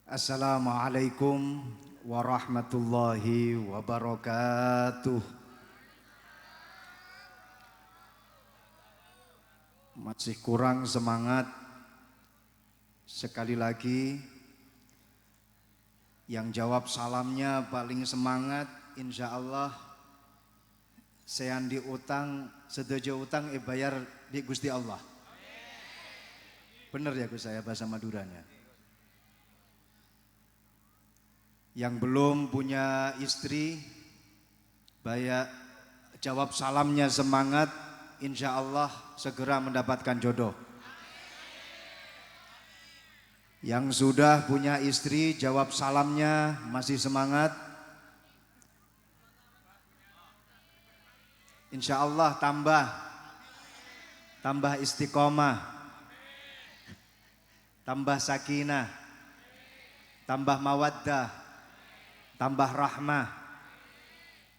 Assalamualaikum warahmatullahi wabarakatuh. Masih kurang semangat. Sekali lagi, yang jawab salamnya paling semangat, insya Allah seandi utang, sedojo utang bayar di Gusti Allah. Bener ya Gus saya bahasa Maduranya. Yang belum punya istri, jawab salamnya semangat, insya Allah segera mendapatkan jodoh. Yang sudah punya istri, jawab salamnya masih semangat, insya Allah tambah istiqomah, tambah sakinah, tambah mawaddah, tambah rahmah,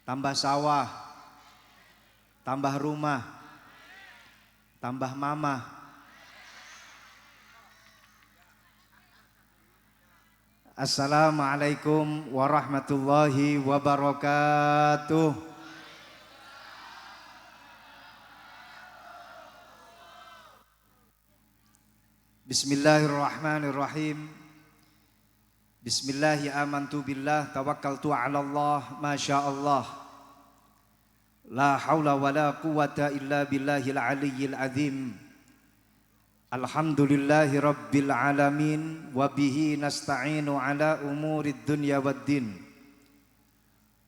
tambah sawah, tambah rumah, tambah mama. Assalamualaikum warahmatullahi wabarakatuh. Bismillahirrahmanirrahim. Bismillahi amantu billah tawakkaltu ala Allah masyaallah. La haula wala quwata illa billahil aliyyil azim. Alhamdulillahi rabbil alamin wa bihi nasta'inu ala umurid dunya waddin.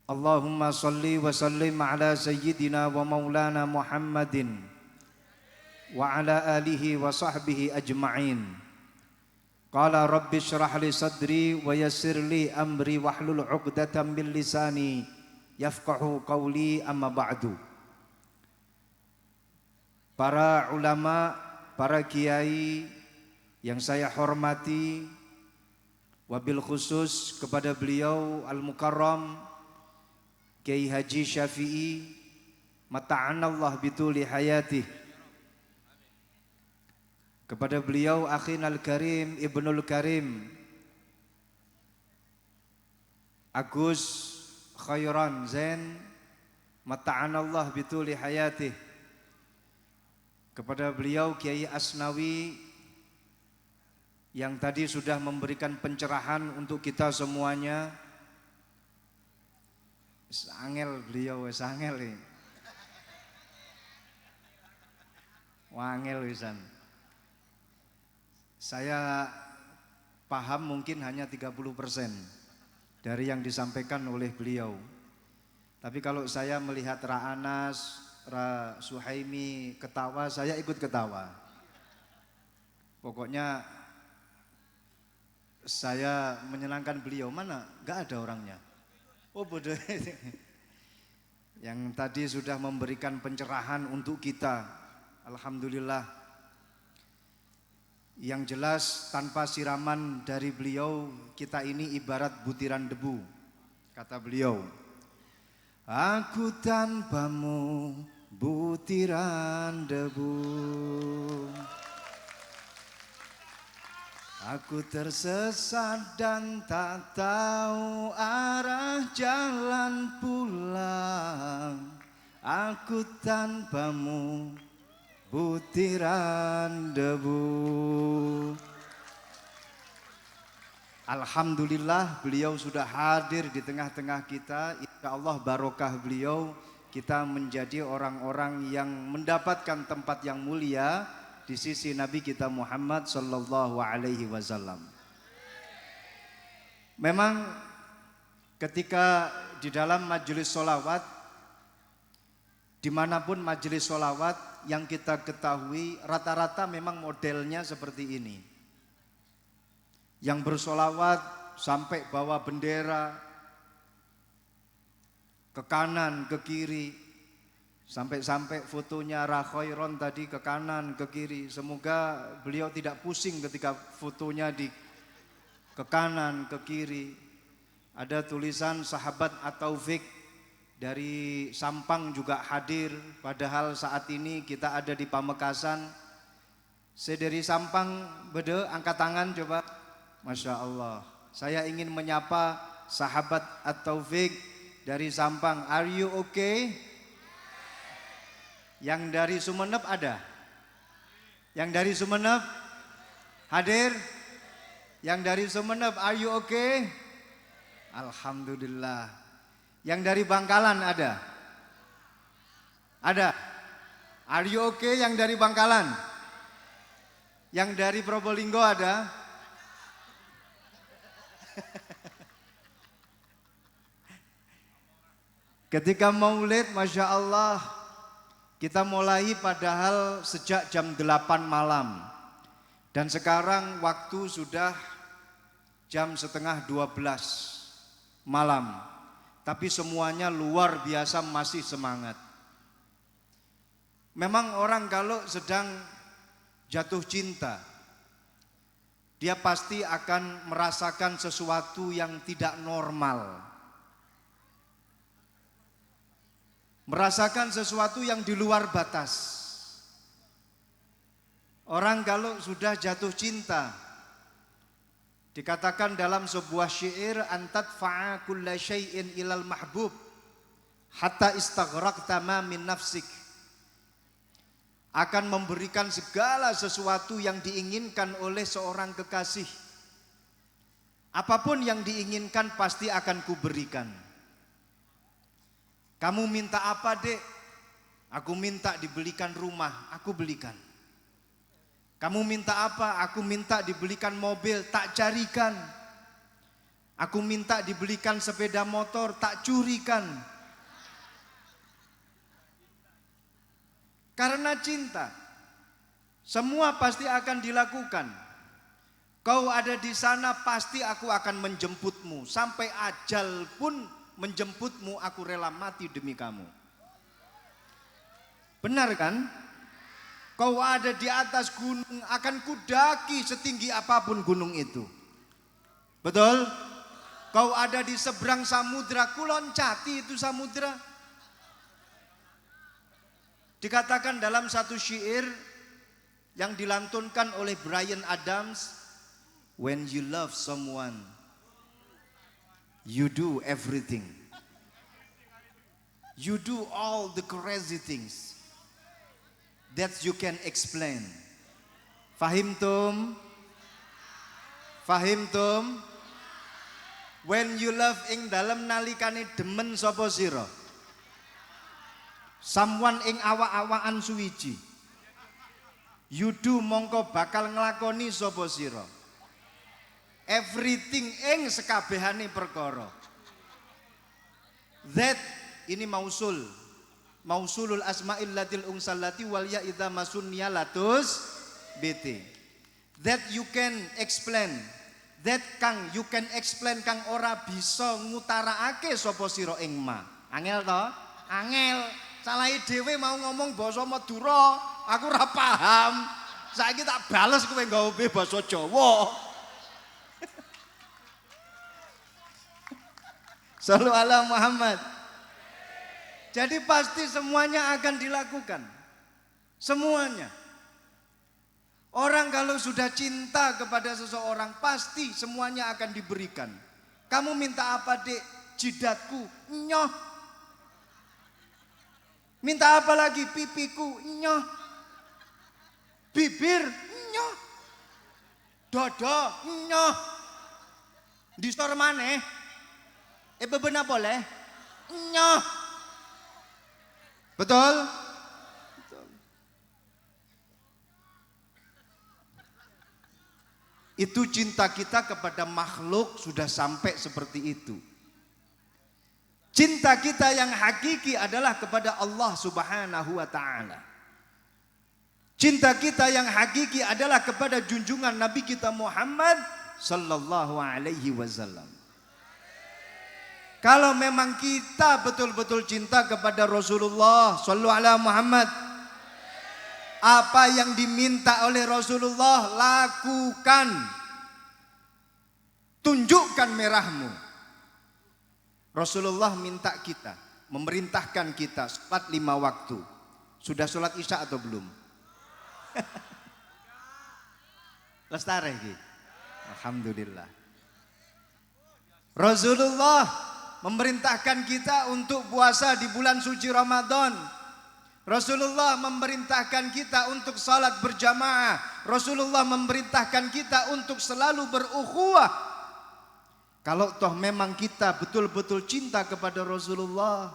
Allahumma salli wa sallim ala sayyidina wa maulana Muhammadin wa ala alihi wa sahbihi ajma'in. Qala rabbi syrah li sadri wa yassir li amri wahlul 'uqdatam min lisani yafqahu qawli, amma ba'du. Para ulama, para kiai yang saya hormati, wabil khusus kepada beliau Al-Mukarram Kiai Haji Syafi'i mata'anallah bituli hayatih, kepada beliau Akhinal Karim Ibnul Karim Agus Khairan Zain mata'anallah bituli hayatih, kepada beliau Kiai Asnawi yang tadi sudah memberikan pencerahan untuk kita semuanya. Sangel beliau, sangel nih. Wangel wisan. Saya paham mungkin hanya 30% dari yang disampaikan oleh beliau. Tapi kalau saya melihat Ra'anas, Ra Suhaimi ketawa, saya ikut ketawa. Pokoknya saya menyenangkan beliau. Mana? Gak ada orangnya. Oh bodoh. Yang tadi sudah memberikan pencerahan untuk kita, alhamdulillah. Yang jelas tanpa siraman dari beliau, kita ini ibarat butiran debu. Kata beliau, aku tanpamu butiran debu, aku tersesat dan tak tahu arah jalan pulang. Aku tanpamu butiran debu. Alhamdulillah beliau sudah hadir di tengah-tengah kita. Insya Allah barokah beliau, kita menjadi orang-orang yang mendapatkan tempat yang mulia di sisi Nabi kita Muhammad sallallahu alaihi wasallam. Memang ketika di dalam majelis sholawat, dimanapun majelis sholawat yang kita ketahui rata-rata memang modelnya seperti ini. Yang bersolawat sampai bawa bendera ke kanan ke kiri, sampai-sampai fotonya Rakhoiron tadi ke kanan ke kiri. Semoga beliau tidak pusing ketika fotonya ke kanan ke kiri. Ada tulisan sahabat At-Taufik dari Sampang juga hadir, padahal saat ini kita ada di Pamekasan. Saya dari Sampang, bede angkat tangan coba. Masya Allah. Saya ingin menyapa sahabat At-Taufik dari Sampang. Are you okay? Yang dari Sumeneb ada? Yang dari Sumeneb hadir? Yang dari Sumeneb, are you okay? Alhamdulillah. Yang dari Bangkalan ada? Ada? Are you okay yang dari Bangkalan? Yang dari Probolinggo ada? Ketika Maulid, Masya Allah, kita mulai padahal sejak jam 8 malam. Dan sekarang waktu sudah jam setengah 12 malam. Tapi semuanya luar biasa masih semangat. Memang orang kalau sedang jatuh cinta, dia pasti akan merasakan sesuatu yang tidak normal. Merasakan sesuatu yang di luar batas. Orang kalau sudah jatuh cinta, dikatakan dalam sebuah syair, antat fa'a kulla syai'in ilal mahbub hatta istaghraqta ma min nafsik. Akan memberikan segala sesuatu yang diinginkan oleh seorang kekasih. Apapun yang diinginkan pasti akan kuberikan. Kamu minta apa, Dek? Aku minta dibelikan rumah, aku belikan. Kamu minta apa? Aku minta dibelikan mobil, tak carikan. Aku minta dibelikan sepeda motor, tak curikan. Karena cinta, semua pasti akan dilakukan. Kau ada di sana, pasti aku akan menjemputmu. Sampai ajal pun menjemputmu, aku rela mati demi kamu. Benar kan? Kau ada di atas gunung, akan kudaki setinggi apapun gunung itu. Betul? Kau ada di seberang samudra, ku loncati itu samudra. Dikatakan dalam satu syair yang dilantunkan oleh Bryan Adams, when you love someone, you do everything. You do all the crazy things that you can explain. Fahimtum? Fahimtum? When you love ing dalem nalikane demen sapa sira? Someone ing awak-awakan suwiji. You do mongko bakal nglakoni sapa sira? Everything ing sekabehane perkara. That ini mausul. Mausulul asma'il latil ungsallati wal ya idza masunniya latus bt. That you can explain. That kang you can explain kang ora bisa ngutaraake sapa sira ing ma. Angel to? Angel. Salahe dhewe mau ngomong basa Madura, aku ora paham. Saiki tak bales kowe nggawe basa Jawa. Shallu ala Muhammad. Jadi pasti semuanya akan dilakukan. Semuanya. Orang kalau sudah cinta kepada seseorang pasti semuanya akan diberikan. Kamu minta apa, Dek? Jidatku, nyoh. Minta apa lagi? Pipiku, nyoh. Bibir, nyoh. Dodo, nyoh. Distor maneh? Bebena boleh? Nyoh. Betul? Betul. Itu cinta kita kepada makhluk sudah sampai seperti itu. Cinta kita yang hakiki adalah kepada Allah Subhanahu wa ta'ala. Cinta kita yang hakiki adalah kepada junjungan Nabi kita Muhammad sallallahu alaihi wasallam. Kalau memang kita betul-betul cinta kepada Rasulullah sallallahu alaihi Muhammad, apa yang diminta oleh Rasulullah lakukan. Tunjukkan merahmu. Rasulullah minta kita, memerintahkan kita salat 5 waktu. Sudah sholat isya atau belum? Lestari iki. Alhamdulillah. Rasulullah memerintahkan kita untuk puasa di bulan suci Ramadan. Rasulullah memerintahkan kita untuk salat berjamaah. Rasulullah memerintahkan kita untuk selalu berukhuwah. Kalau toh memang kita betul-betul cinta kepada Rasulullah,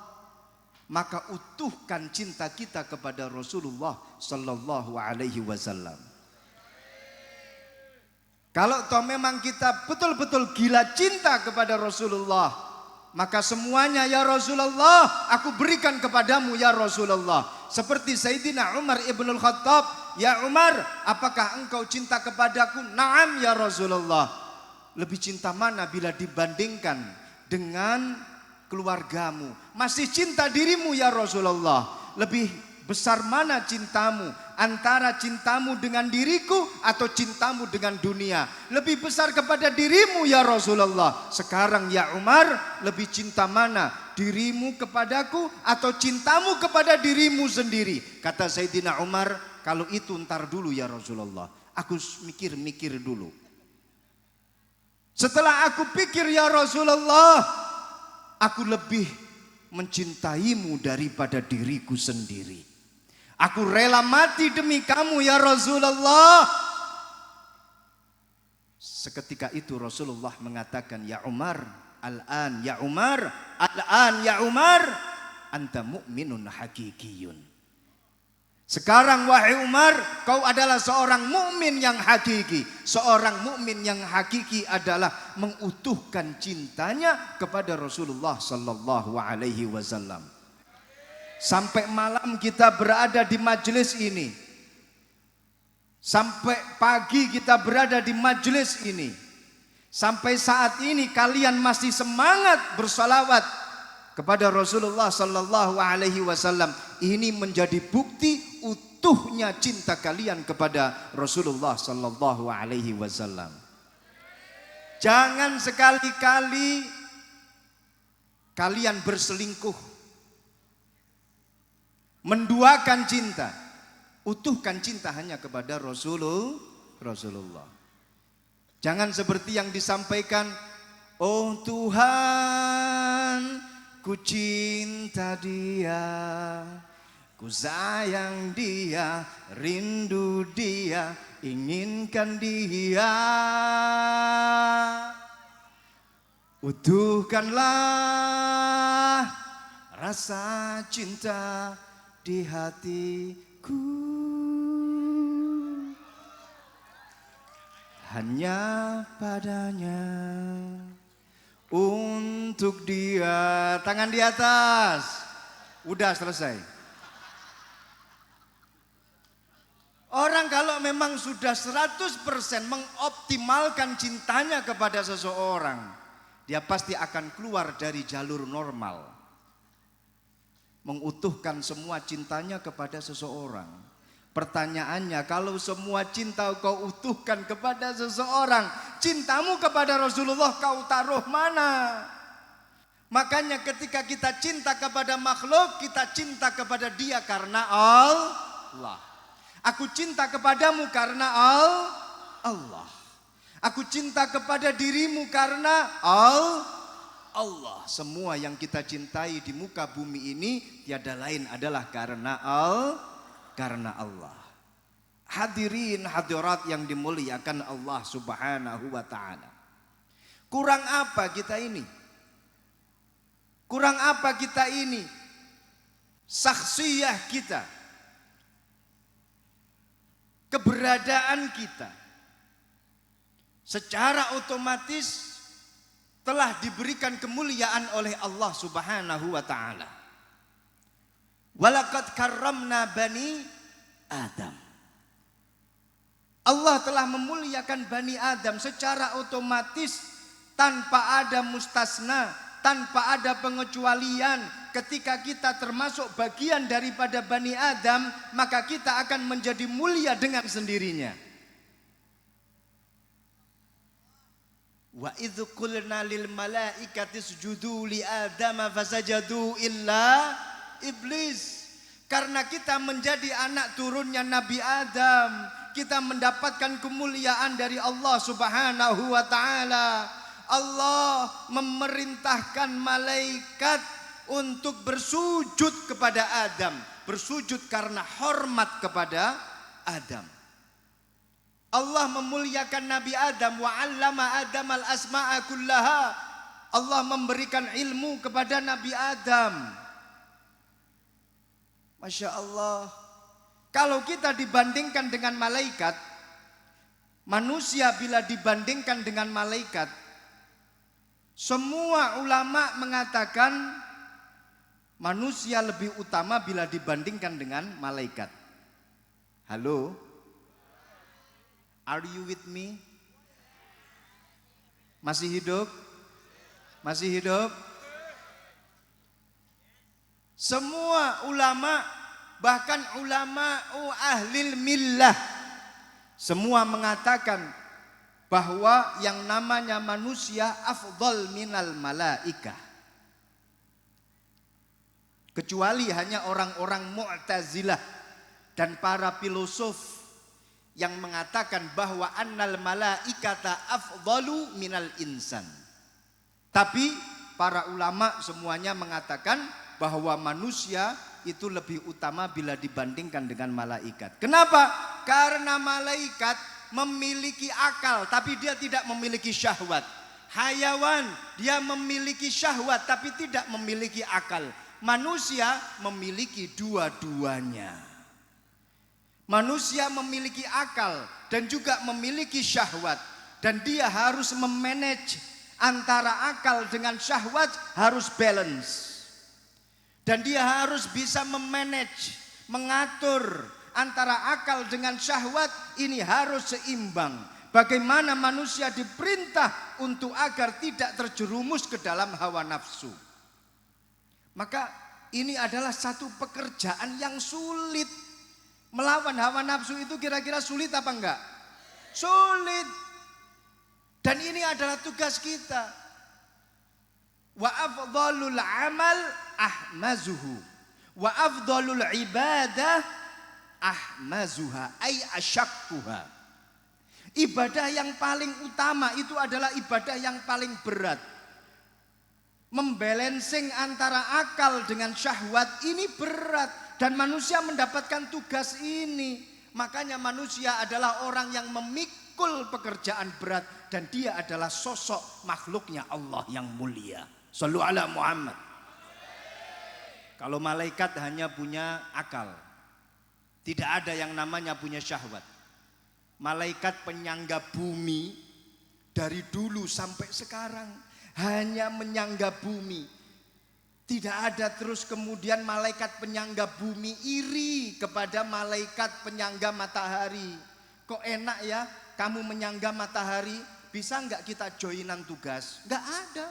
maka utuhkan cinta kita kepada Rasulullah sallallahu alaihi wasallam. Kalau toh memang kita betul-betul gila cinta kepada Rasulullah, maka semuanya ya Rasulullah aku berikan kepadamu ya Rasulullah. Seperti Sayyidina Umar ibnul Khattab, ya Umar, apakah engkau cinta kepadaku? Naam ya Rasulullah. Lebih cinta mana bila dibandingkan dengan keluargamu? Masih cinta dirimu ya Rasulullah. Lebih besar mana cintamu? Antara cintamu dengan diriku atau cintamu dengan dunia? Lebih besar kepada dirimu ya Rasulullah. Sekarang ya Umar, lebih cinta mana? Dirimu kepadaku atau cintamu kepada dirimu sendiri? Kata Sayyidina Umar, kalau itu ntar dulu ya Rasulullah. Aku mikir-mikir dulu. Setelah aku pikir ya Rasulullah, aku lebih mencintaimu daripada diriku sendiri. Aku rela mati demi kamu ya Rasulullah. Seketika itu Rasulullah mengatakan, ya Umar, al-an ya Umar, al-an ya Umar, anta mu'minun hakikiyun. Sekarang wahai Umar, kau adalah seorang mukmin yang hakiki. Seorang mukmin yang hakiki adalah mengutuhkan cintanya kepada Rasulullah sallallahu alaihi wasallam. Sampai malam kita berada di majelis ini. Sampai pagi kita berada di majelis ini. Sampai saat ini kalian masih semangat bersalawat kepada Rasulullah sallallahu alaihi wasallam. Ini menjadi bukti utuhnya cinta kalian kepada Rasulullah sallallahu alaihi wasallam. Jangan sekali-kali kalian berselingkuh, menduakan cinta. Utuhkan cinta hanya kepada Rasulullah. Jangan seperti yang disampaikan, oh Tuhan, ku cinta dia, ku sayang dia, rindu dia, inginkan dia. Utuhkanlah rasa cinta di hatiku, hanya padanya, untuk dia. Tangan di atas. Udah selesai. Orang kalau memang sudah 100% mengoptimalkan cintanya kepada seseorang, dia pasti akan keluar dari jalur normal. Mengutuhkan semua cintanya kepada seseorang. Pertanyaannya, kalau semua cinta kau utuhkan kepada seseorang, cintamu kepada Rasulullah kau taruh mana? Makanya ketika kita cinta kepada makhluk, kita cinta kepada dia karena Allah. Aku cinta kepadamu karena Allah. Aku cinta kepada dirimu karena Allah. Semua yang kita cintai di muka bumi ini tiada lain adalah karena Allah. Hadirin hadirat yang dimuliakan Allah Subhanahu wa taala. Kurang apa kita ini? Kurang apa kita ini? Saksiyah kita, keberadaan kita secara otomatis telah diberikan kemuliaan oleh Allah Subhanahu wa taala. Walaqad karramna bani Adam. Allah telah memuliakan Bani Adam secara otomatis, tanpa ada mustasna, tanpa ada pengecualian. Ketika kita termasuk bagian daripada Bani Adam, maka kita akan menjadi mulia dengan sendirinya. Wa idz qulna lil malaikati isjudu li adama fasajadu illa iblis. Karena kita menjadi anak turunnya Nabi Adam, kita mendapatkan kemuliaan dari Allah Subhanahu wa taala. Allah memerintahkan malaikat untuk bersujud kepada Adam, bersujud karena hormat kepada Adam. Allah memuliakan Nabi Adam, wa 'allama Adam al-asma'a kullaha. Allah memberikan ilmu kepada Nabi Adam. Masya Allah. Kalau kita dibandingkan dengan malaikat, manusia bila dibandingkan dengan malaikat, semua ulama mengatakan manusia lebih utama bila dibandingkan dengan malaikat. Halo? Are you with me? Masih hidup? Masih hidup? Semua ulama, bahkan ulama ahlil millah, semua mengatakan bahwa yang namanya manusia afdal minal malaikah. Kecuali hanya orang-orang Mu'tazilah dan para filosof yang mengatakan bahwa annal malaikata afdalu minal insan. Tapi para ulama semuanya mengatakan bahwa manusia itu lebih utama bila dibandingkan dengan malaikat. Kenapa? Karena malaikat memiliki akal tapi dia tidak memiliki syahwat. Hayawan dia memiliki syahwat tapi tidak memiliki akal. Manusia memiliki dua-duanya. Manusia memiliki akal dan juga memiliki syahwat, dan dia harus memanage antara akal dengan syahwat, harus balance. Dan dia harus bisa memanage, mengatur antara akal dengan syahwat, ini harus seimbang. Bagaimana manusia diperintah untuk agar tidak terjerumus ke dalam hawa nafsu. Maka ini adalah satu pekerjaan yang sulit. Melawan hawa nafsu itu kira-kira sulit apa enggak? Sulit. Dan ini adalah tugas kita. Wa afdalul amal ahmazuhu wa afdalul ibadah ahmazuha ay asyakkuha. Ibadah yang paling utama itu adalah ibadah yang paling berat. Membalancing antara akal dengan syahwat ini berat, dan manusia mendapatkan tugas ini. Makanya manusia adalah orang yang memikul pekerjaan berat, dan dia adalah sosok makhluknya Allah yang mulia. Shallu ala Muhammad. Kalau malaikat hanya punya akal, tidak ada yang namanya punya syahwat. Malaikat penyangga bumi dari dulu sampai sekarang hanya menyangga bumi. Tidak ada terus kemudian malaikat penyangga bumi iri kepada malaikat penyangga matahari. Kok enak ya kamu menyangga matahari, bisa enggak kita joinan tugas? Enggak ada.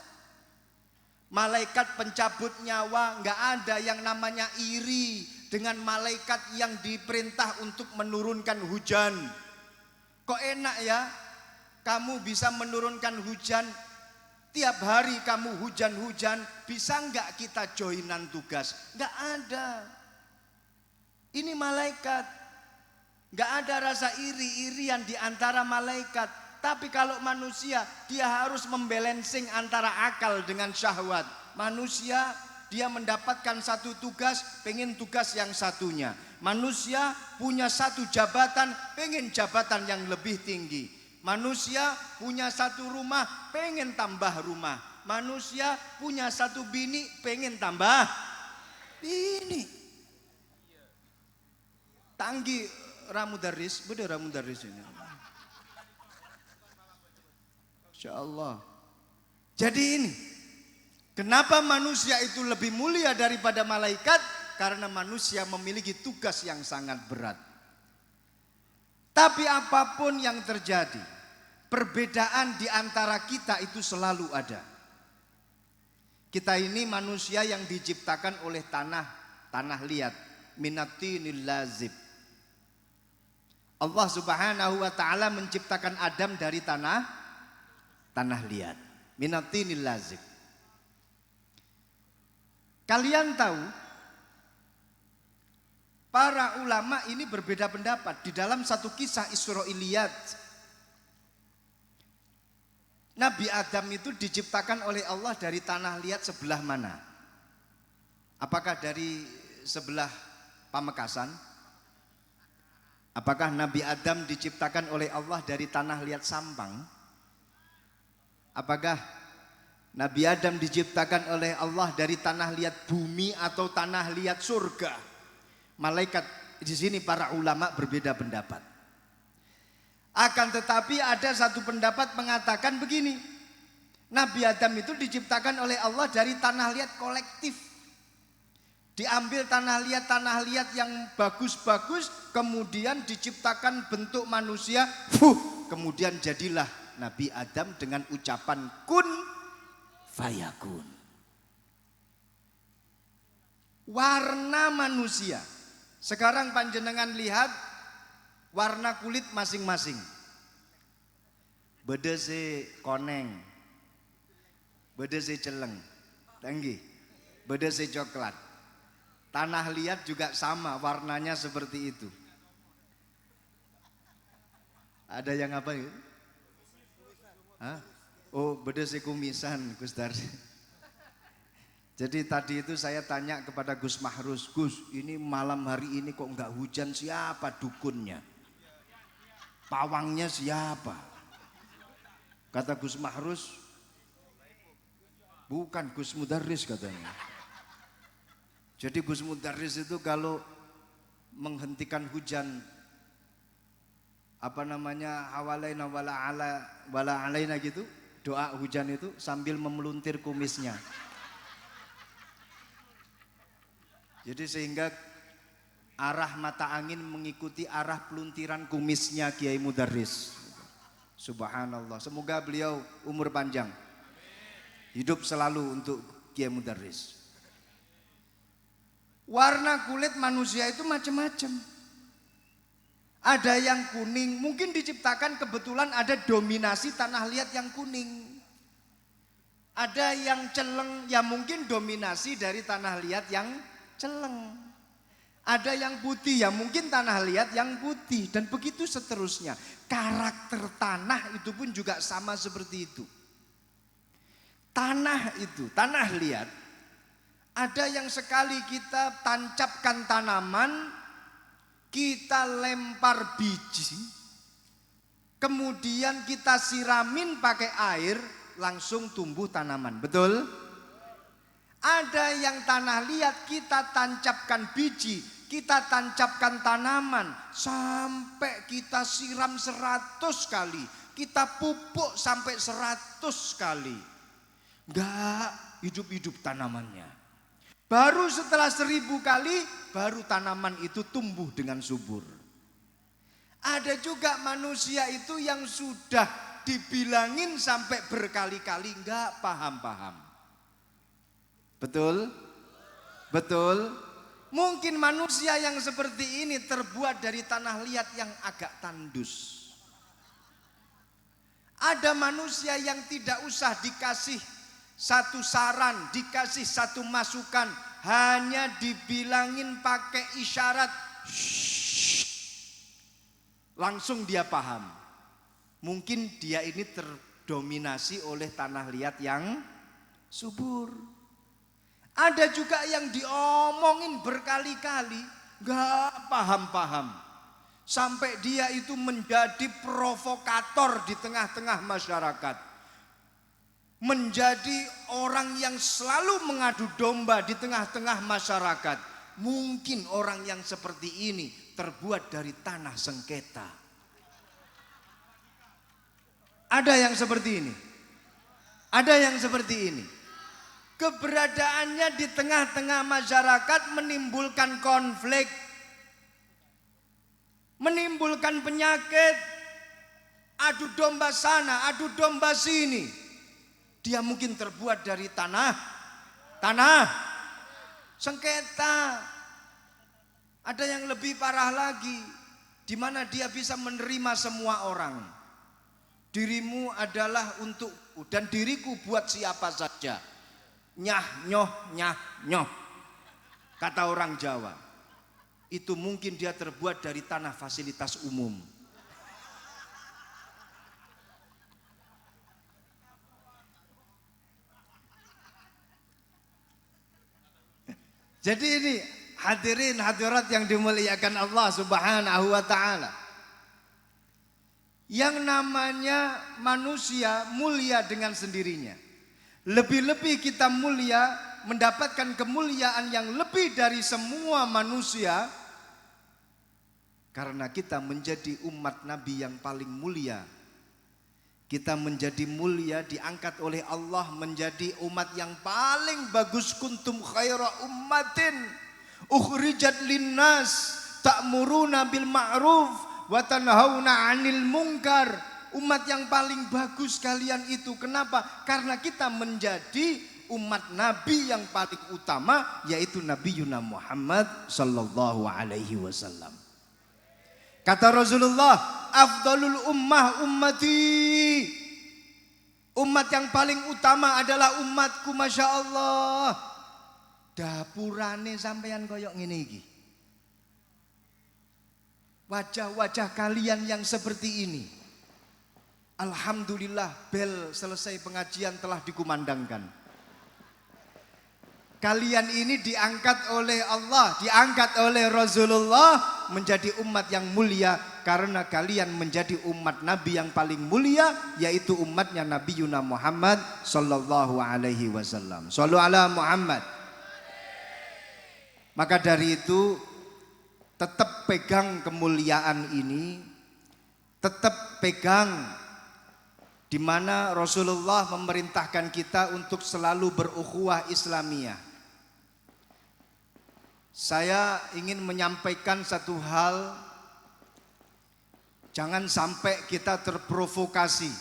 Malaikat pencabut nyawa, enggak ada yang namanya iri dengan malaikat yang diperintah untuk menurunkan hujan. Kok enak ya kamu bisa menurunkan hujan, tiap hari kamu hujan-hujan, bisa enggak kita joinan tugas? Enggak ada. Ini malaikat. Enggak ada rasa iri-irian di antara malaikat. Tapi kalau manusia, dia harus membalancing antara akal dengan syahwat. Manusia, dia mendapatkan satu tugas, pengen tugas yang satunya. Manusia punya satu jabatan, pengen jabatan yang lebih tinggi. Manusia punya satu rumah, pengen tambah rumah. Manusia punya satu bini, pengen tambah bini. Tanggi ramudaris, beda ramudaris ini. Insya Allah. Jadi ini, kenapa manusia itu lebih mulia daripada malaikat? Karena manusia memiliki tugas yang sangat berat. Tapi apapun yang terjadi, perbedaan di antara kita itu selalu ada. Kita ini manusia yang diciptakan oleh tanah liat, minatinil lazib. Allah Subhanahu wa taala menciptakan Adam dari tanah liat, minatinil lazib. Kalian tahu, para ulama ini berbeda pendapat di dalam satu kisah Israiliyat. Nabi Adam itu diciptakan oleh Allah dari tanah liat sebelah mana? Apakah dari sebelah Pamekasan? Apakah Nabi Adam diciptakan oleh Allah dari tanah liat Sampang? Apakah Nabi Adam diciptakan oleh Allah dari tanah liat bumi atau tanah liat surga? Malaikat di sini para ulama berbeda pendapat. Akan tetapi ada satu pendapat mengatakan begini. Nabi Adam itu diciptakan oleh Allah dari tanah liat kolektif. Diambil tanah liat yang bagus-bagus, kemudian diciptakan bentuk manusia, kemudian jadilah Nabi Adam dengan ucapan kun fayakun. Warna manusia. Sekarang panjenengan lihat warna kulit masing-masing. Beda si koneng, beda si celeng, tinggi, beda si coklat. Tanah liat juga sama, warnanya seperti itu. Ada yang apa ya? Hah? Oh, beda si kumisan, Gus Dar. Jadi tadi itu saya tanya kepada Gus Mahrus, Gus, ini malam hari ini kok enggak hujan, siapa dukunnya? Pawangnya siapa? Kata Gus Mahrus, bukan Gus Mudarris katanya. Jadi Gus Mudarris itu kalau menghentikan hujan, apa namanya, hawalaina wala alaina gitu, doa hujan itu sambil memeluntir kumisnya. Jadi sehingga arah mata angin mengikuti arah peluntiran kumisnya Kiai Mudarris. Subhanallah. Semoga beliau umur panjang, hidup selalu untuk Kiai Mudarris. Warna kulit manusia itu macam-macam. Ada yang kuning, mungkin diciptakan kebetulan ada dominasi tanah liat yang kuning. Ada yang celeng, ya mungkin dominasi dari tanah liat yang celeng. Ada yang putih, ya mungkin tanah liat yang putih. Dan begitu seterusnya. Karakter tanah itu pun juga sama seperti itu. Tanah itu, tanah liat, ada yang sekali kita tancapkan tanaman, kita lempar biji, kemudian kita siramin pakai air, langsung tumbuh tanaman. Betul? Ada yang tanah liat kita tancapkan biji, kita tancapkan tanaman, sampai kita siram 100 kali, kita pupuk sampai 100 kali. Enggak hidup-hidup tanamannya. Baru setelah 1000 kali, baru tanaman itu tumbuh dengan subur. Ada juga manusia itu yang sudah dibilangin sampai berkali-kali enggak paham-paham. Betul? Betul? Mungkin manusia yang seperti ini terbuat dari tanah liat yang agak tandus. Ada manusia yang tidak usah dikasih satu saran, dikasih satu masukan, hanya dibilangin pakai isyarat, langsung dia paham. Mungkin dia ini terdominasi oleh tanah liat yang subur. Ada juga yang diomongin berkali-kali, gak paham-paham. Sampai dia itu menjadi provokator di tengah-tengah masyarakat. Menjadi orang yang selalu mengadu domba di tengah-tengah masyarakat. Mungkin orang yang seperti ini terbuat dari tanah sengketa. Ada yang seperti ini. Ada yang seperti ini. Keberadaannya di tengah-tengah masyarakat menimbulkan konflik, menimbulkan penyakit, adu domba sana, adu domba sini. Dia mungkin terbuat dari tanah sengketa. Ada yang lebih parah lagi, di mana dia bisa menerima semua orang. Dirimu adalah untukku dan diriku buat siapa saja. Nyah nyoh, kata orang Jawa. Itu mungkin dia terbuat dari tanah fasilitas umum. Jadi ini hadirin hadirat yang dimuliakan Allah Subhanahu wa taala. Yang namanya manusia mulia dengan sendirinya. Lebih-lebih kita mulia, mendapatkan kemuliaan yang lebih dari semua manusia karena kita menjadi umat Nabi yang paling mulia. Kita menjadi mulia, diangkat oleh Allah menjadi umat yang paling bagus. Kuntum khaira ummatin ukhrijat linnas ta'muruna bil ma'ruf wa tanhauna 'anil munkar. Umat yang paling bagus kalian itu. Kenapa? Karena kita menjadi umat Nabi yang paling utama, yaitu Nabi Yuna Muhammad sallallahu alaihi wasallam. Kata Rasulullah, afdalul ummah ummati. Umat yang paling utama adalah umatku, Masya Allah. Dapurane sampeyan koyok ngene iki. Wajah-wajah kalian yang seperti ini. Alhamdulillah, bel selesai pengajian telah dikumandangkan. Kalian ini diangkat oleh Allah, diangkat oleh Rasulullah menjadi umat yang mulia karena kalian menjadi umat Nabi yang paling mulia, yaitu umatnya Nabi Yuna Muhammad sallallahu alaihi wasallam. Shallu ala Muhammad. Maka dari itu tetap pegang kemuliaan ini, tetap pegang di mana Rasulullah memerintahkan kita untuk selalu berukhuwah Islamiyah. Saya ingin menyampaikan satu hal, jangan sampai kita terprovokasi.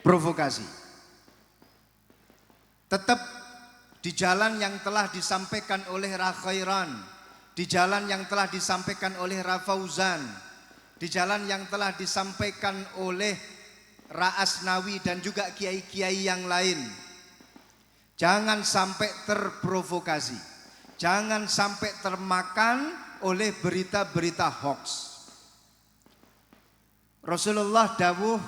Terprovokasi. Tetap di jalan yang telah disampaikan oleh Rakhairan, di jalan yang telah disampaikan oleh Rafauzan, di jalan yang telah disampaikan oleh Ra'asnawi dan juga kiai-kiai yang lain. Jangan sampai terprovokasi. Jangan sampai termakan oleh berita-berita hoax. Rasulullah dawuh,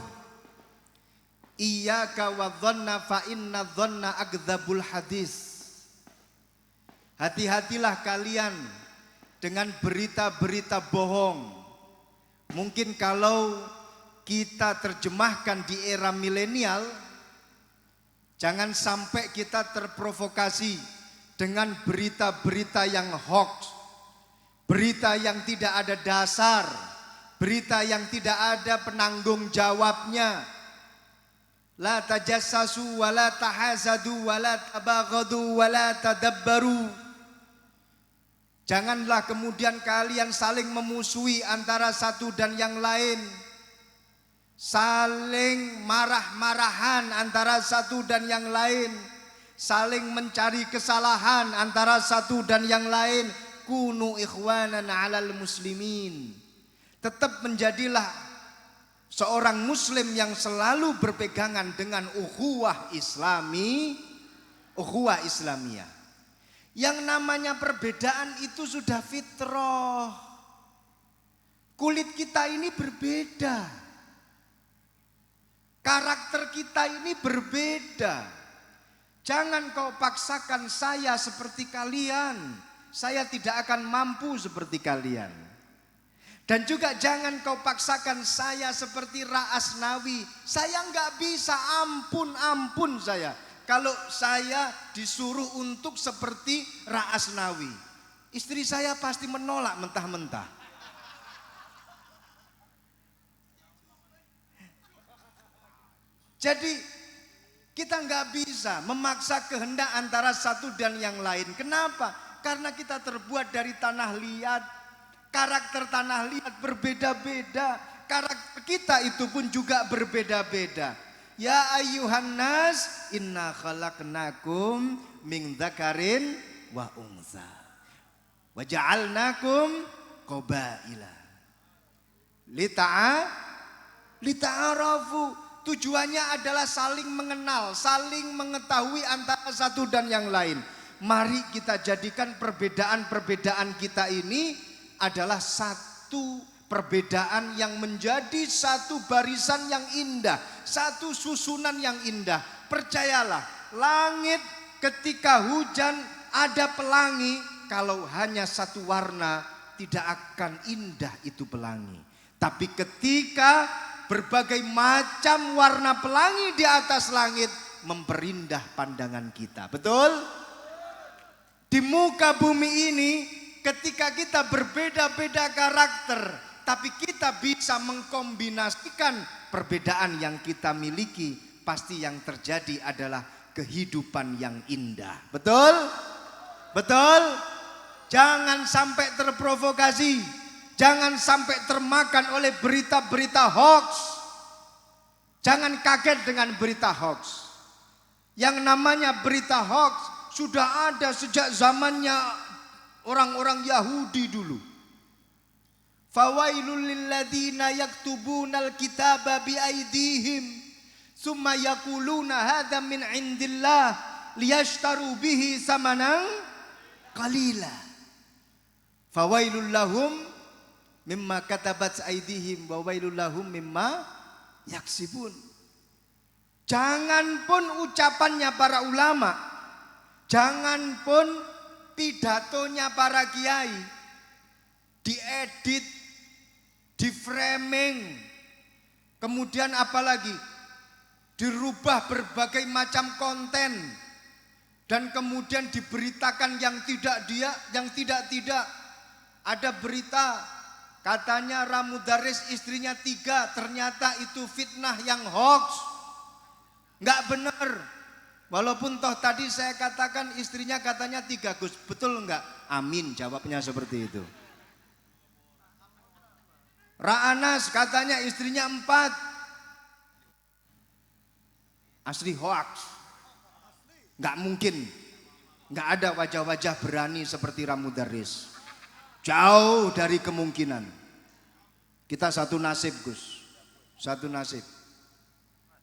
iyyaka wadhanna fa inna dhanna akdzabul hadis. Hati-hatilah kalian dengan berita-berita bohong. Mungkin kalau kita terjemahkan di era milenial, jangan sampai kita terprovokasi dengan berita-berita yang hoax, berita yang tidak ada dasar, berita yang tidak ada penanggung jawabnya. La tajassasu wa la tahasadu wa la tabaghadu wa la tadabbaru. Janganlah kemudian kalian saling memusuhi antara satu dan yang lain. Saling marah-marahan antara satu dan yang lain, saling mencari kesalahan antara satu dan yang lain. Kunu ikhwanan 'alal muslimin. Tetap menjadilah seorang muslim yang selalu berpegangan dengan ukhuwah Islami, ukhuwah Islamiyah. Yang namanya perbedaan itu sudah fitrah. Kulit kita ini berbeda. Karakter kita ini berbeda. Jangan kau paksakan saya seperti kalian. Saya tidak akan mampu seperti kalian. Dan juga jangan kau paksakan saya seperti Ra'asnawi. Saya enggak bisa, ampun saya. Kalau saya disuruh untuk seperti Ra'asnawi. Istri saya pasti menolak mentah-mentah. Jadi kita nggak bisa memaksa kehendak antara satu dan yang lain. Kenapa? Karena kita terbuat dari tanah liat. Karakter tanah liat berbeda-beda. Karakter kita itu pun juga berbeda-beda. Ya ayyuhan nas, inna khalaqnakum min dzakarin wa untha. Wa ja'alnakum qabaila. Lita'arafu. Tujuannya adalah saling mengenal, saling mengetahui antara satu dan yang lain. Mari kita jadikan perbedaan-perbedaan kita ini adalah satu perbedaan yang menjadi satu barisan yang indah, satu susunan yang indah. Percayalah, langit ketika hujan ada pelangi, kalau hanya satu warna tidak akan indah itu pelangi. Tapi ketika berbagai macam warna pelangi di atas langit memperindah pandangan kita. Betul? Di muka bumi ini ketika kita berbeda-beda karakter, tapi kita bisa mengkombinasikan perbedaan yang kita miliki, pasti yang terjadi adalah kehidupan yang indah. Betul? Betul? Jangan sampai terprovokasi, jangan sampai termakan oleh berita-berita hoax. Jangan kaget dengan berita hoax. Yang namanya berita hoax sudah ada sejak zamannya orang-orang Yahudi dulu. Fawailul lilladzina yaktubunal kitaba biaidihim summa yaquluna hadza min indillah liyashtaru bihi samanan qalila. Fawailul lahum mimma katabat aidihim wa wailul lahum mimma yaksibun. Jangan pun ucapannya para ulama, jangan pun pidatonya para kiai diedit, di-framing, kemudian apalagi dirubah berbagai macam konten dan kemudian diberitakan yang tidak. Ada berita katanya Ramudaris istrinya 3, ternyata itu fitnah yang hoax. Enggak benar. Walaupun toh tadi saya katakan istrinya katanya 3, Gus. Betul enggak? Amin, jawabnya seperti itu. Ra'anas katanya istrinya 4. Asli hoax. Enggak mungkin. Enggak ada wajah-wajah berani seperti Ramudaris. Jauh dari kemungkinan. Kita satu nasib, Gus. Satu nasib.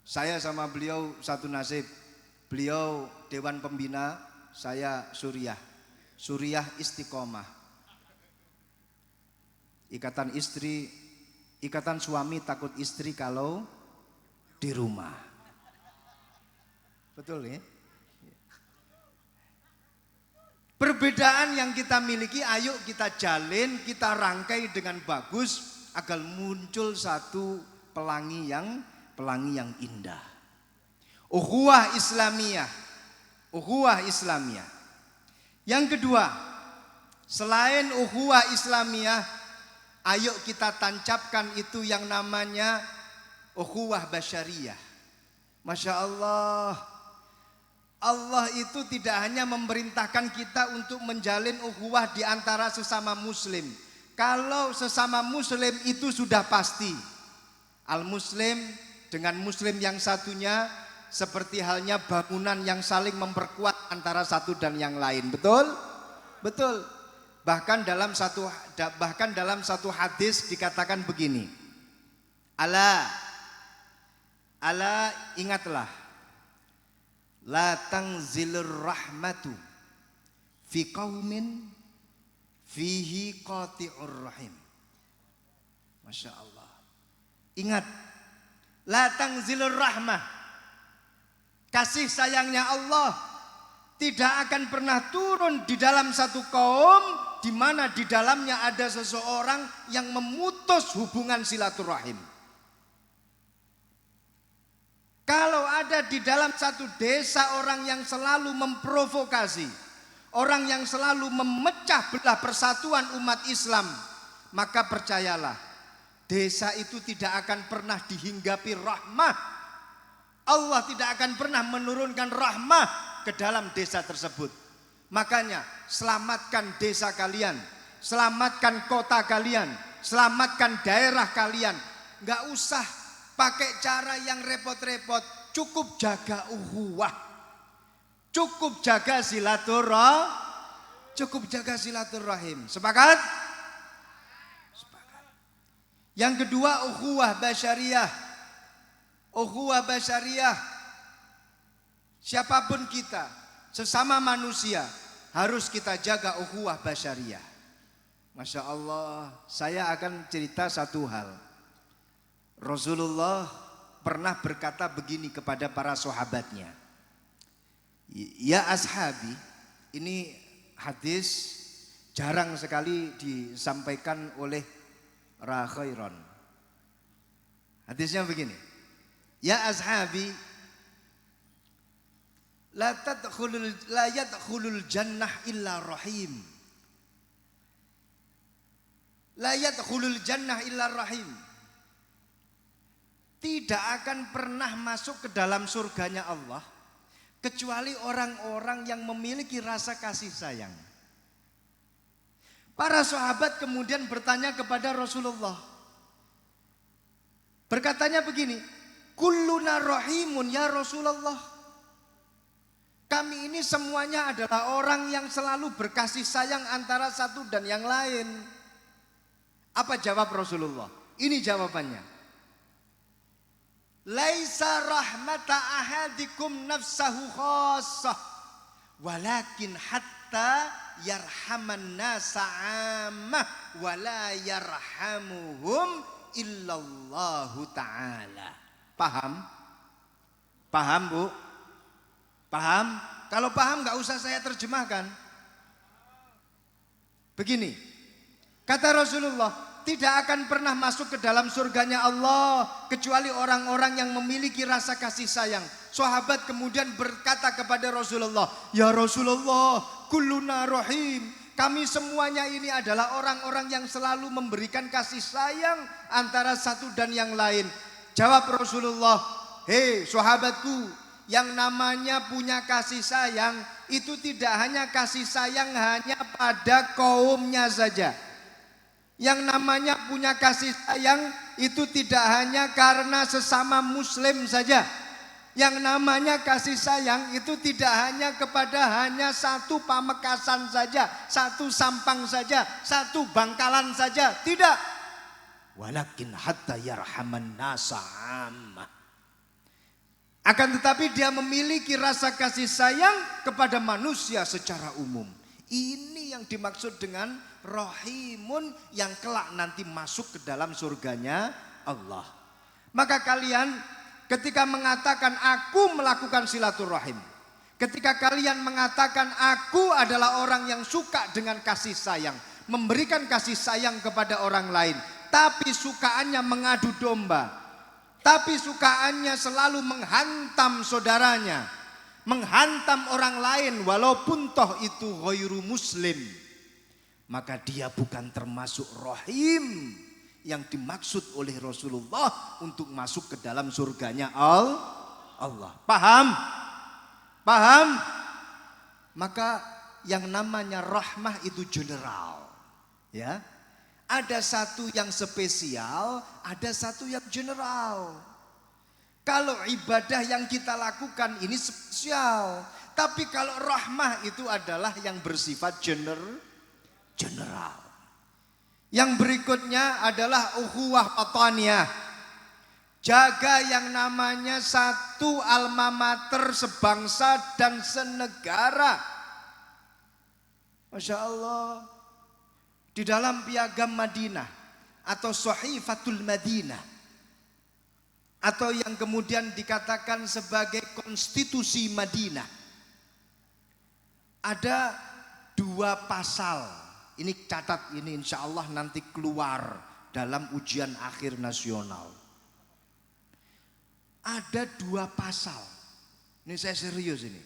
Saya sama beliau satu nasib. Beliau Dewan Pembina, saya Suriah. Suriah Istiqomah. Ikatan suami takut istri kalau di rumah. Betul ya? Perbedaan yang kita miliki, ayo kita jalin, kita rangkai dengan bagus agar muncul satu pelangi yang indah. Ukhuwah Islamiyah. Ukhuwah Islamiyah. Yang kedua, selain ukhuwah Islamiyah, ayo kita tancapkan itu yang namanya ukhuwah basyariyah. Masya Allah. Allah itu tidak hanya memerintahkan kita untuk menjalin ukhuwah di antara sesama muslim. Kalau sesama muslim itu sudah pasti. Al-muslim dengan muslim yang satunya seperti halnya bangunan yang saling memperkuat antara satu dan yang lain. Betul? Betul. Bahkan dalam satu hadis dikatakan begini. Ala ingatlah. La tangzilur rahmatu fi qaumin fihi qati'ur rahim. Masya Allah. Ingat, la tangzilur rahmah, kasih sayangnya Allah tidak akan pernah turun di dalam satu kaum di mana di dalamnya ada seseorang yang memutus hubungan silaturahim. Kalau ada di dalam satu desa orang yang selalu memprovokasi, orang yang selalu memecah belah persatuan umat Islam, maka percayalah, desa itu tidak akan pernah dihinggapi rahmah. Allah tidak akan pernah menurunkan rahmah ke dalam desa tersebut. Makanya selamatkan desa kalian, selamatkan kota kalian, selamatkan daerah kalian. Gak usah pakai cara yang repot-repot, cukup jaga ukhuwah, cukup jaga silaturahim. Sepakat? Sepakat. Yang kedua, ukhuwah basyariyah. Ukhuwah basyariyah, siapapun kita, sesama manusia, harus kita jaga ukhuwah basyariyah. Masya Allah, saya akan cerita satu hal. Rasulullah pernah berkata begini kepada para sahabatnya. Ya ashabi, ini hadis jarang sekali disampaikan oleh Rakhairon. Hadisnya begini. Ya ashabi, la yadkhulul jannah illa rahim. La yadkhulul jannah illa rahim. Tidak akan pernah masuk ke dalam surganya Allah kecuali orang-orang yang memiliki rasa kasih sayang. Para sahabat kemudian bertanya kepada Rasulullah. Berkatanya begini, kulluna rahimun ya Rasulullah. Kami ini semuanya adalah orang yang selalu berkasih sayang antara satu dan yang lain. Apa jawab Rasulullah? Ini jawabannya. Laisa rahmata ahadikum nafsahu khassah walakin hatta yarhaman nasa ammah wala yarhamuhum illallahu ta'ala. Paham? Paham Bu? Paham? Kalau paham gak usah saya terjemahkan. Begini, kata Rasulullah, tidak akan pernah masuk ke dalam surganya Allah kecuali orang-orang yang memiliki rasa kasih sayang. Sahabat kemudian berkata kepada Rasulullah, ya Rasulullah, kulluna rahim. Kami semuanya ini adalah orang-orang yang selalu memberikan kasih sayang antara satu dan yang lain. Jawab Rasulullah, hei sahabatku, yang namanya punya kasih sayang itu tidak hanya kasih sayang hanya pada kaumnya saja. Yang namanya punya kasih sayang itu tidak hanya karena sesama muslim saja. Yang namanya kasih sayang itu tidak hanya kepada hanya satu Pamekasan saja, satu Sampang saja, satu Bangkalan saja. Tidak. Walakin hatta yarhaman nasa ammah. Akan tetapi dia memiliki rasa kasih sayang kepada manusia secara umum. Ini yang dimaksud dengan rahimun yang kelak nanti masuk ke dalam surganya Allah. Maka kalian ketika mengatakan aku melakukan silaturahim, ketika kalian mengatakan aku adalah orang yang suka dengan kasih sayang, memberikan kasih sayang kepada orang lain, tapi sukaannya mengadu domba, tapi sukaannya selalu menghantam saudaranya, menghantam orang lain walaupun toh itu ghairu muslim, maka dia bukan termasuk rahim yang dimaksud oleh Rasulullah untuk masuk ke dalam surganya Allah. Paham? Paham? Maka yang namanya rahmah itu general, ya. Ada satu yang spesial, ada satu yang general. Kalau ibadah yang kita lakukan ini spesial, tapi kalau rahmah itu adalah yang bersifat general. Yang berikutnya adalah ukhuwah wataniyah. Jaga yang namanya satu alma mater sebangsa dan senegara. Masya Allah. Di dalam piagam Madinah atau Sahifatul Madinah, atau yang kemudian dikatakan sebagai konstitusi Madinah, ada 2 pasal. Ini catat, ini insya Allah nanti keluar dalam ujian akhir nasional. Ada 2 pasal. Ini saya serius ini.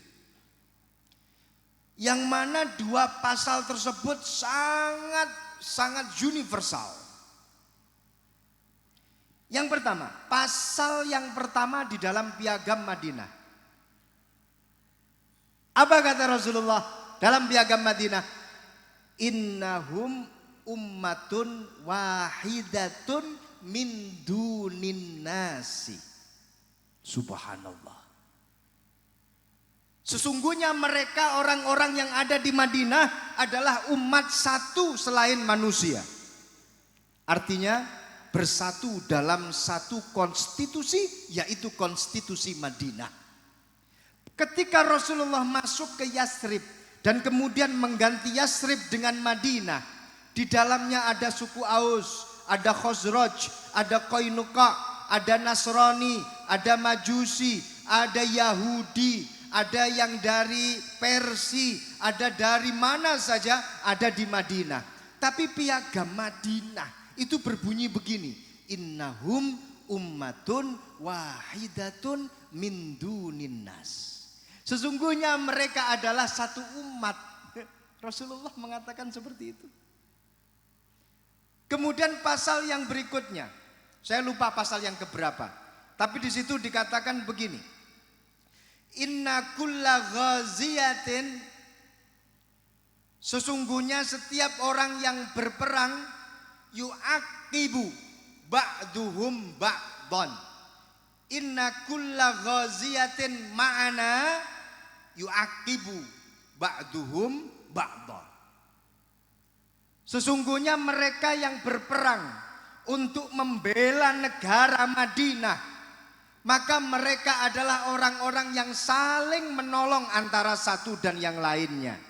Yang mana 2 pasal tersebut sangat universal. Yang pertama, pasal yang pertama di dalam piagam Madinah. Apa kata Rasulullah dalam piagam Madinah? Innahum ummatun wahidatun min dunin nasi. Subhanallah. Sesungguhnya mereka orang-orang yang ada di Madinah adalah umat satu selain manusia. Artinya bersatu dalam satu konstitusi, yaitu konstitusi Madinah. Ketika Rasulullah masuk ke Yathrib dan kemudian mengganti Yathrib dengan Madinah, di dalamnya ada suku Aus, ada Khazraj, ada Qainuqa, ada Nasrani, ada Majusi, ada Yahudi, ada yang dari Persia, ada dari mana saja, ada di Madinah. Tapi piagam Madinah itu berbunyi begini, innahum ummatun wahidatun min dunin nas. Sesungguhnya mereka adalah satu umat. Rasulullah mengatakan seperti itu. Kemudian pasal yang berikutnya, saya lupa pasal yang keberapa, tapi di situ dikatakan begini, inna kulla ghaziyatin, sesungguhnya setiap orang yang berperang, yu'aqibu ba'duhum ba'don. Inna kulla ghaziyatin ma'ana yu'aqibu ba'duhum ba'don. Sesungguhnya mereka yang berperang untuk membela negara Madinah, maka mereka adalah orang-orang yang saling menolong antara satu dan yang lainnya.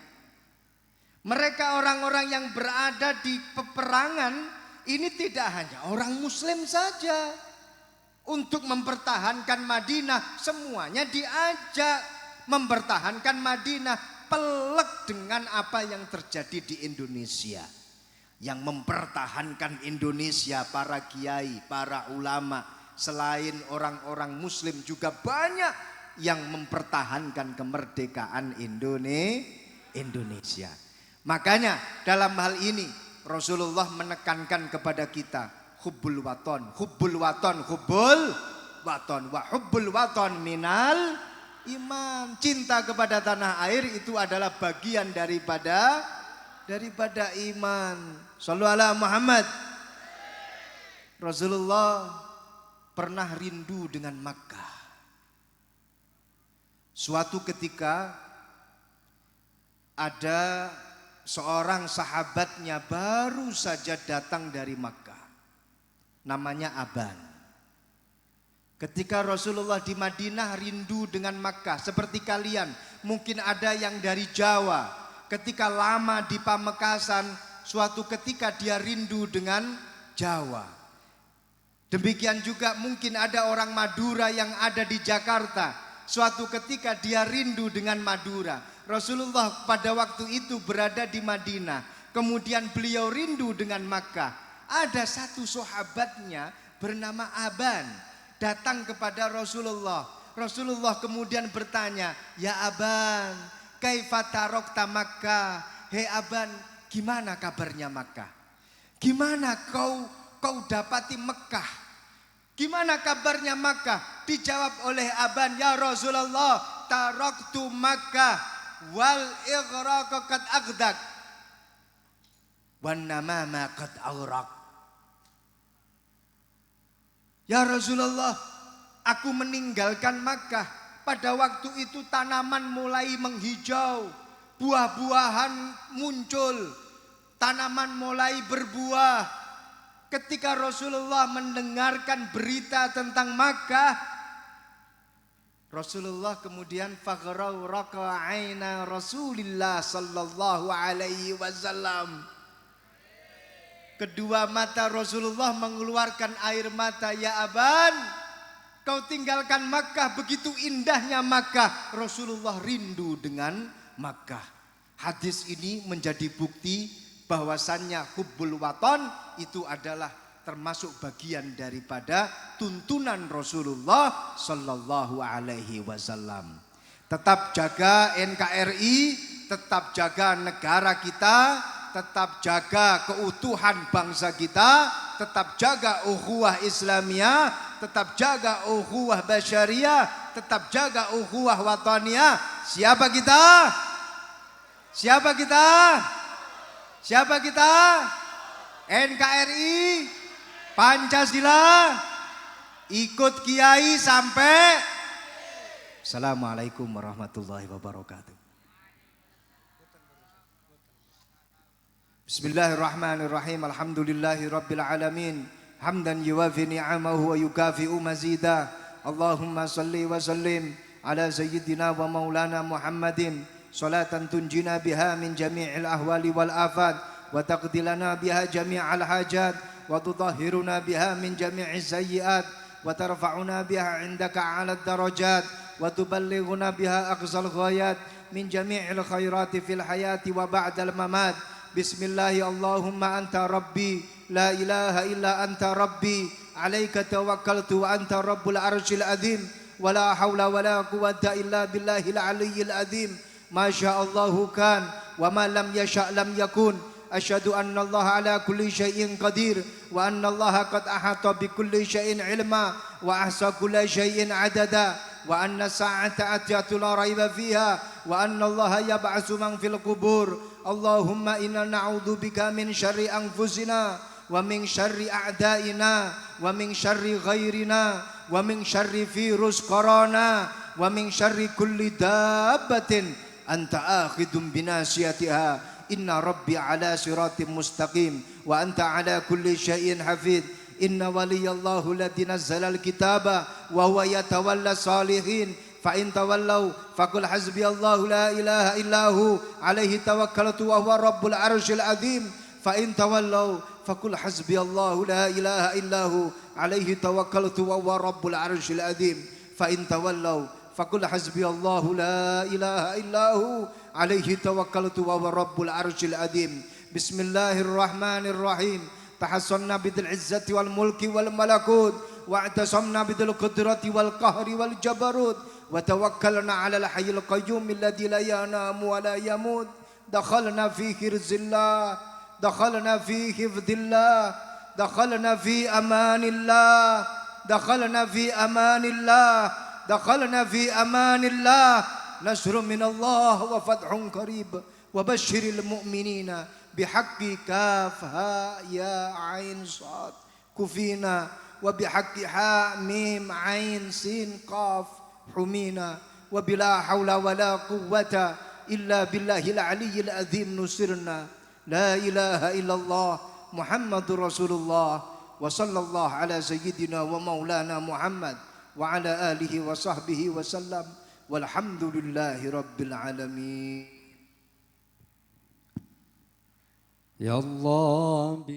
Mereka orang-orang yang berada di peperangan ini tidak hanya orang muslim saja. Untuk mempertahankan Madinah, semuanya diajak mempertahankan Madinah. Pelek dengan apa yang terjadi di Indonesia. Yang mempertahankan Indonesia, para kiai, para ulama, selain orang-orang muslim juga banyak yang mempertahankan kemerdekaan Indonesia. Makanya dalam hal ini Rasulullah menekankan kepada kita hubbul waton, hubbul waton, hubbul waton, wa hubbul waton minal iman. Cinta kepada tanah air itu adalah bagian daripada iman. Shallu ala Muhammad. Rasulullah pernah rindu dengan Makkah. Suatu ketika ada seorang sahabatnya baru saja datang dari Makkah, namanya Aban. Ketika Rasulullah di Madinah rindu dengan Makkah, seperti kalian mungkin ada yang dari Jawa, ketika lama di Pamekasan, suatu ketika dia rindu dengan Jawa. Demikian juga mungkin ada orang Madura yang ada di Jakarta, suatu ketika dia rindu dengan Madura. Rasulullah pada waktu itu berada di Madinah, kemudian beliau rindu dengan Makkah. Ada satu sahabatnya bernama Aban datang kepada Rasulullah. Rasulullah kemudian bertanya, "Ya Aban, kaifa tarakta Makkah?" Hei Aban, gimana kabarnya Makkah? Gimana kau dapati Mekah? Gimana kabarnya Makkah? Dijawab oleh Aban, "Ya Rasulullah, taraktu Makkah wal ighraq qad agdak wan namama qad awraq." Ya Rasulullah, aku meninggalkan Makkah. Pada waktu itu tanaman mulai menghijau, buah-buahan muncul, tanaman mulai berbuah. Ketika Rasulullah mendengarkan berita tentang Makkah, Rasulullah kemudian faghrau raqa'aina Rasulillah sallallahu alaihi wasallam. Kedua mata Rasulullah mengeluarkan air mata. "Ya Aban, kau tinggalkan Makkah, begitu indahnya Makkah." Rasulullah rindu dengan Makkah. Hadis ini menjadi bukti bahwasannya hubbul waton itu adalah termasuk bagian daripada tuntunan Rasulullah sallallahu alaihi wasallam. Tetap jaga NKRI, tetap jaga negara kita, tetap jaga keutuhan bangsa kita, tetap jaga ukhuwah Islamiyah, tetap jaga ukhuwah basyariyah, tetap jaga ukhuwah wataniyah. Siapa kita? Siapa kita? Siapa kita? NKRI, Pancasila, ikut Kiai sampai. Assalamualaikum warahmatullahi wabarakatuh. Bismillahirrahmanirrahim. Alhamdulillahi rabbil alamin. Hamdan yuwafi ni'amahu wa yukafi'u mazida. Allahumma salli wa sallim ala sayyidina wa maulana Muhammadin. Salatan tunjina biha min jami'il ahwali wal afat. Wa taqdilana biha jami'al hajat. Wa tutahhiruna biha min jami'is sayyiat. Wa tarfa'una biha indaka ala darajat. وتبلغنا بها أقصى الغايات من جميع الخيرات في الحياة وبعد الممات. بسم الله اللهم أنت ربي لا إله إلا أنت ربي عليك توكلت وأنت رب العرش العظيم ولا حول ولا قوة إلا بالله العلي العظيم. ما شاء الله كان وما لم يشأ لم يكن. أشهد أن الله على كل شيء قدير وأن الله قد أحاط بكل شيء علما وأحصى كل شيء عددا وأن الساعة آتية لا ريب فيها وأن الله يبعث من في القبور. اللهم إنا نعوذ بك من شر أنفسنا ومن شر أعدائنا ومن شر غيرنا ومن شر فيروس كورونا ومن شر كل دابة أنت آخذ بناصيتها. إن ربي على صراط مستقيم وأنت على كل شيء حفيظ. إن ولي الله الذي نزل الكتاب وهو يتولى الصالحين فإن تولوا فقل حسبي الله لا إله إلا هو عليه توكلت وهو رب العرش العظيم. فإن تولوا فقل حسبي الله لا إله إلا هو عليه توكلت وهو رب العرش العظيم. فإن تولوا فقل حسبي الله لا إله إلا هو عليه توكلت وهو رب العرش العظيم. بسم الله الرحمن الرحيم. تحصنا بذي العزة والملك والملكوت واعتصمنا بذي القدرة والقهر والجبروت وتوكلنا على الحي القيوم الذي لا ينام ولا يموت. دخلنا في حرز الله دخلنا في حفظ الله دخلنا في أمان الله دخلنا في أمان الله دخلنا في أمان الله. نصر من الله وفتح قريب وبشر المؤمنين بحق كاف ها يا عين صاد كفينا وبحق حاء ميم عين سين قاف حمينا وبلا حول ولا قوة إلا بالله العلي العظيم نصرنا. لا إله إلا الله محمد رسول الله وصلى الله على سيدنا ومولانا محمد وعلى آله وصحبه وسلم والحمد لله رب العالمين. يا الله